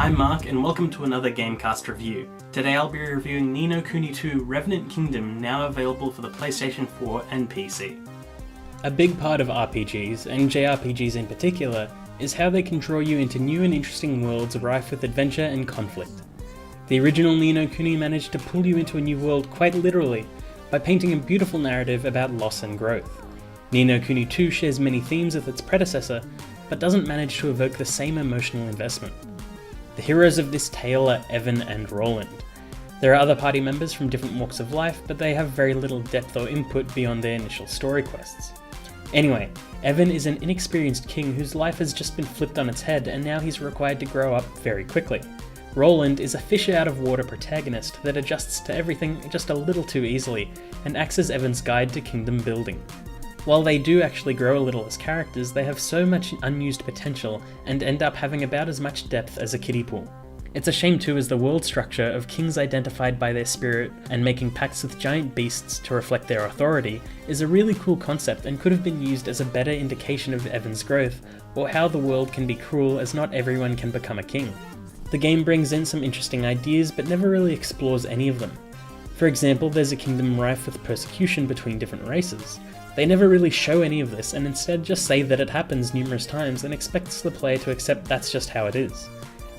I'm Mark and welcome to another GameCast review. Today I'll be reviewing Ni no Kuni II Revenant Kingdom, now available for the PlayStation 4 and PC. A big part of RPGs, and JRPGs in particular, is how they can draw you into new and interesting worlds rife with adventure and conflict. The original Ni no Kuni managed to pull you into a new world quite literally, by painting a beautiful narrative about loss and growth. Ni no Kuni II shares many themes with its predecessor, but doesn't manage to evoke the same emotional investment. The heroes of this tale are Evan and Roland. There are other party members from different walks of life, but they have very little depth or input beyond their initial story quests. Anyway, Evan is an inexperienced king whose life has just been flipped on its head and now he's required to grow up very quickly. Roland is a fish-out-of-water protagonist that adjusts to everything just a little too easily and acts as Evan's guide to kingdom building. While they do actually grow a little as characters, they have so much unused potential and end up having about as much depth as a kiddie pool. It's a shame too, as the world structure of kings identified by their spirit and making pacts with giant beasts to reflect their authority is a really cool concept and could have been used as a better indication of Evan's growth, or how the world can be cruel as not everyone can become a king. The game brings in some interesting ideas but never really explores any of them. For example, there's a kingdom rife with persecution between different races. They never really show any of this and instead just say that it happens numerous times and expects the player to accept that's just how it is.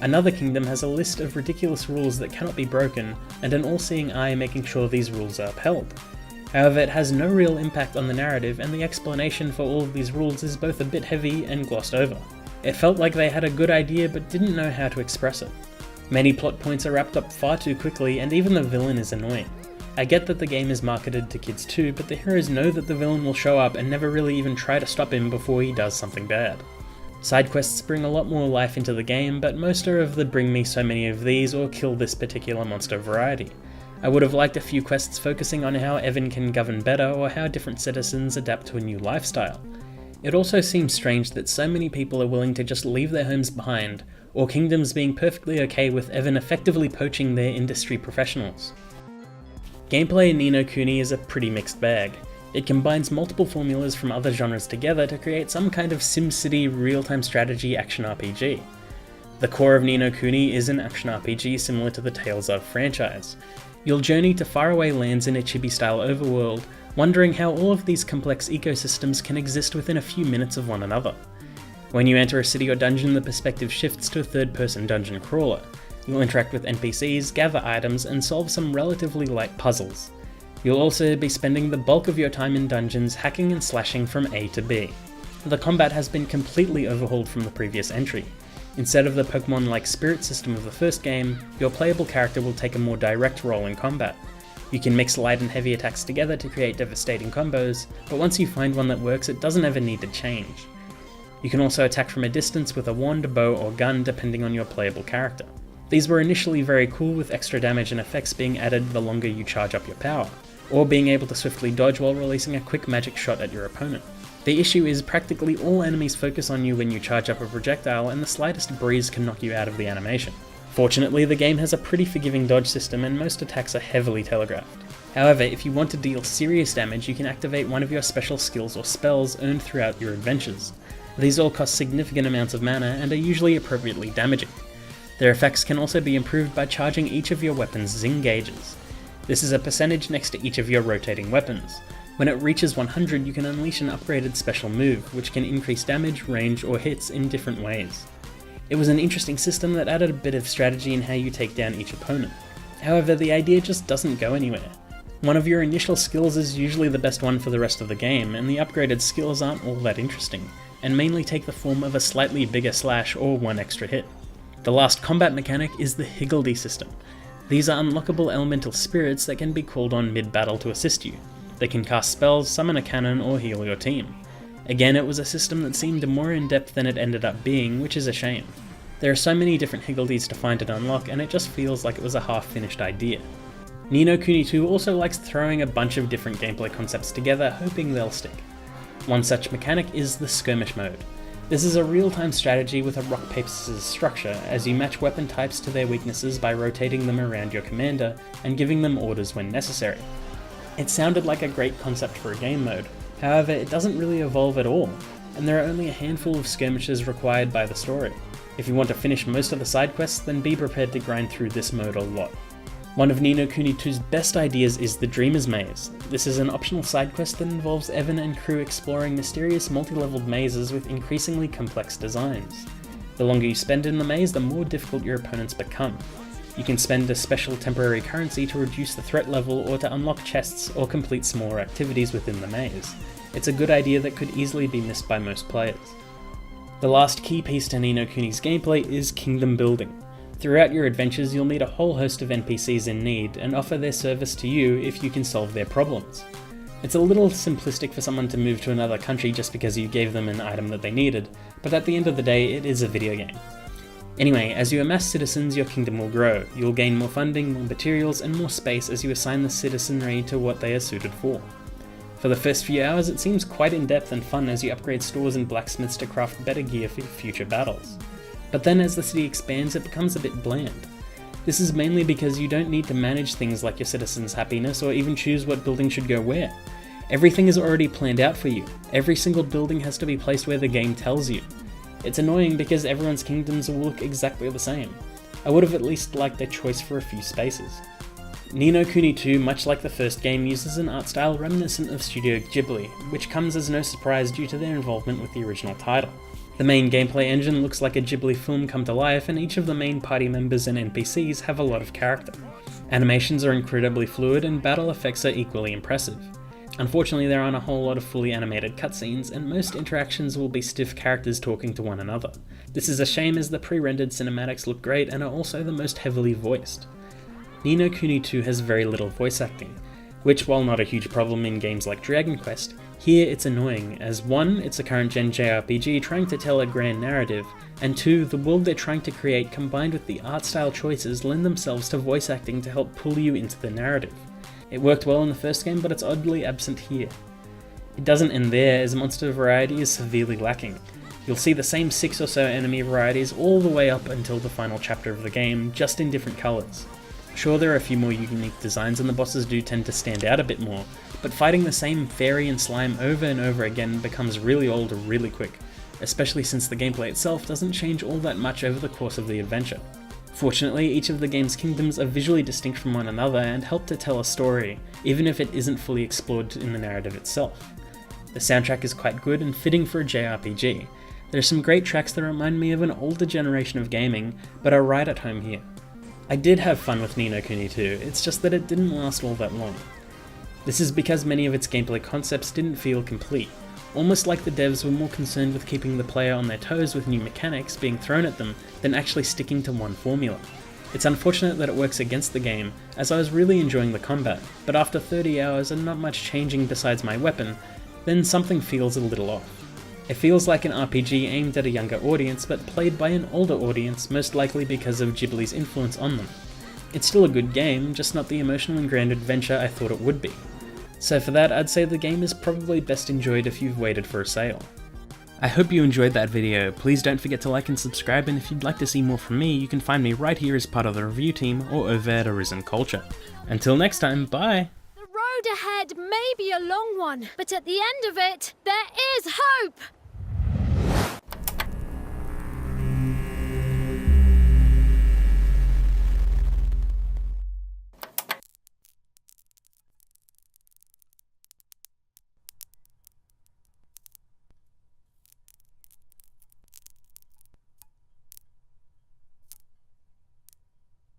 Another kingdom has a list of ridiculous rules that cannot be broken and an all-seeing eye making sure these rules are upheld. However, it has no real impact on the narrative and the explanation for all of these rules is both a bit heavy and glossed over. It felt like they had a good idea but didn't know how to express it. Many plot points are wrapped up far too quickly and even the villain is annoying. I get that the game is marketed to kids too, but the heroes know that the villain will show up and never really even try to stop him before he does something bad. Side quests bring a lot more life into the game, but most are of the bring me so many of these or kill this particular monster variety. I would have liked a few quests focusing on how Evan can govern better or how different citizens adapt to a new lifestyle. It also seems strange that so many people are willing to just leave their homes behind, or kingdoms being perfectly okay with Evan effectively poaching their industry professionals. Gameplay in Ni no Kuni is a pretty mixed bag. It combines multiple formulas from other genres together to create some kind of SimCity real-time strategy action RPG. The core of Ni no Kuni is an action RPG similar to the Tales of franchise. You'll journey to faraway lands in a chibi-style overworld, wondering how all of these complex ecosystems can exist within a few minutes of one another. When you enter a city or dungeon, the perspective shifts to a third-person dungeon crawler. You'll interact with NPCs, gather items, and solve some relatively light puzzles. You'll also be spending the bulk of your time in dungeons hacking and slashing from A to B. The combat has been completely overhauled from the previous entry. Instead of the Pokemon-like spirit system of the first game, your playable character will take a more direct role in combat. You can mix light and heavy attacks together to create devastating combos, but once you find one that works, it doesn't ever need to change. You can also attack from a distance with a wand, bow, or gun depending on your playable character. These were initially very cool, with extra damage and effects being added the longer you charge up your power, or being able to swiftly dodge while releasing a quick magic shot at your opponent. The issue is practically all enemies focus on you when you charge up a projectile, and the slightest breeze can knock you out of the animation. Fortunately, the game has a pretty forgiving dodge system and most attacks are heavily telegraphed. However, if you want to deal serious damage, you can activate one of your special skills or spells earned throughout your adventures. These all cost significant amounts of mana and are usually appropriately damaging. Their effects can also be improved by charging each of your weapons' zing gauges. This is a percentage next to each of your rotating weapons. When it reaches 100, you can unleash an upgraded special move, which can increase damage, range, or hits in different ways. It was an interesting system that added a bit of strategy in how you take down each opponent. However, the idea just doesn't go anywhere. One of your initial skills is usually the best one for the rest of the game, and the upgraded skills aren't all that interesting, and mainly take the form of a slightly bigger slash or one extra hit. The last combat mechanic is the Higgledy system. These are unlockable elemental spirits that can be called on mid-battle to assist you. They can cast spells, summon a cannon, or heal your team. Again, it was a system that seemed more in-depth than it ended up being, which is a shame. There are so many different Higgledies to find and unlock, and it just feels like it was a half-finished idea. Ni no Kuni II also likes throwing a bunch of different gameplay concepts together, hoping they'll stick. One such mechanic is the skirmish mode. This is a real-time strategy with a rock-paper-scissors structure, as you match weapon types to their weaknesses by rotating them around your commander and giving them orders when necessary. It sounded like a great concept for a game mode, however it doesn't really evolve at all, and there are only a handful of skirmishes required by the story. If you want to finish most of the side quests, then be prepared to grind through this mode a lot. One of Ni no Kuni 2's best ideas is the Dreamer's Maze. This is an optional side quest that involves Evan and crew exploring mysterious multi-leveled mazes with increasingly complex designs. The longer you spend in the maze, the more difficult your opponents become. You can spend a special temporary currency to reduce the threat level or to unlock chests or complete smaller activities within the maze. It's a good idea that could easily be missed by most players. The last key piece to Ni no Kuni's gameplay is kingdom building. Throughout your adventures, you'll meet a whole host of NPCs in need and offer their service to you if you can solve their problems. It's a little simplistic for someone to move to another country just because you gave them an item that they needed, but at the end of the day, it is a video game. Anyway, as you amass citizens, your kingdom will grow. You'll gain more funding, more materials, and more space as you assign the citizenry to what they are suited for. For the first few hours, it seems quite in-depth and fun as you upgrade stores and blacksmiths to craft better gear for future battles. But then as the city expands, it becomes a bit bland. This is mainly because you don't need to manage things like your citizens' happiness or even choose what building should go where. Everything is already planned out for you. Every single building has to be placed where the game tells you. It's annoying because everyone's kingdoms will look exactly the same. I would have at least liked a choice for a few spaces. Ni no Kuni 2, much like the first game, uses an art style reminiscent of Studio Ghibli, which comes as no surprise due to their involvement with the original title. The main gameplay engine looks like a Ghibli film come to life, and each of the main party members and NPCs have a lot of character. Animations are incredibly fluid and battle effects are equally impressive. Unfortunately, there aren't a whole lot of fully animated cutscenes, and most interactions will be stiff characters talking to one another. This is a shame as the pre-rendered cinematics look great and are also the most heavily voiced. Ni no Kuni 2 has very little voice acting, which, while not a huge problem in games like Dragon Quest, here it's annoying, as 1, it's a current gen JRPG trying to tell a grand narrative, and 2, the world they're trying to create combined with the art style choices lend themselves to voice acting to help pull you into the narrative. It worked well in the first game, but it's oddly absent here. It doesn't end there, as monster variety is severely lacking. You'll see the same 6 or so enemy varieties all the way up until the final chapter of the game, just in different colours. Sure, there are a few more unique designs and the bosses do tend to stand out a bit more, but fighting the same fairy and slime over and over again becomes really old really quick, especially since the gameplay itself doesn't change all that much over the course of the adventure. Fortunately, each of the game's kingdoms are visually distinct from one another and help to tell a story, even if it isn't fully explored in the narrative itself. The soundtrack is quite good and fitting for a JRPG. There are some great tracks that remind me of an older generation of gaming, but are right at home here. I did have fun with Ni no Kuni 2, it's just that it didn't last all that long. This is because many of its gameplay concepts didn't feel complete, almost like the devs were more concerned with keeping the player on their toes with new mechanics being thrown at them than actually sticking to one formula. It's unfortunate that it works against the game, as I was really enjoying the combat, but after 30 hours and not much changing besides my weapon, then something feels a little off. It feels like an RPG aimed at a younger audience, but played by an older audience, most likely because of Ghibli's influence on them. It's still a good game, just not the emotional and grand adventure I thought it would be. So for that, I'd say the game is probably best enjoyed if you've waited for a sale. I hope you enjoyed that video. Please don't forget to like and subscribe, and if you'd like to see more from me, you can find me right here as part of the review team or over at Arisen Culture. Until next time, bye! The road ahead may be a long one, but at the end of it, there is hope!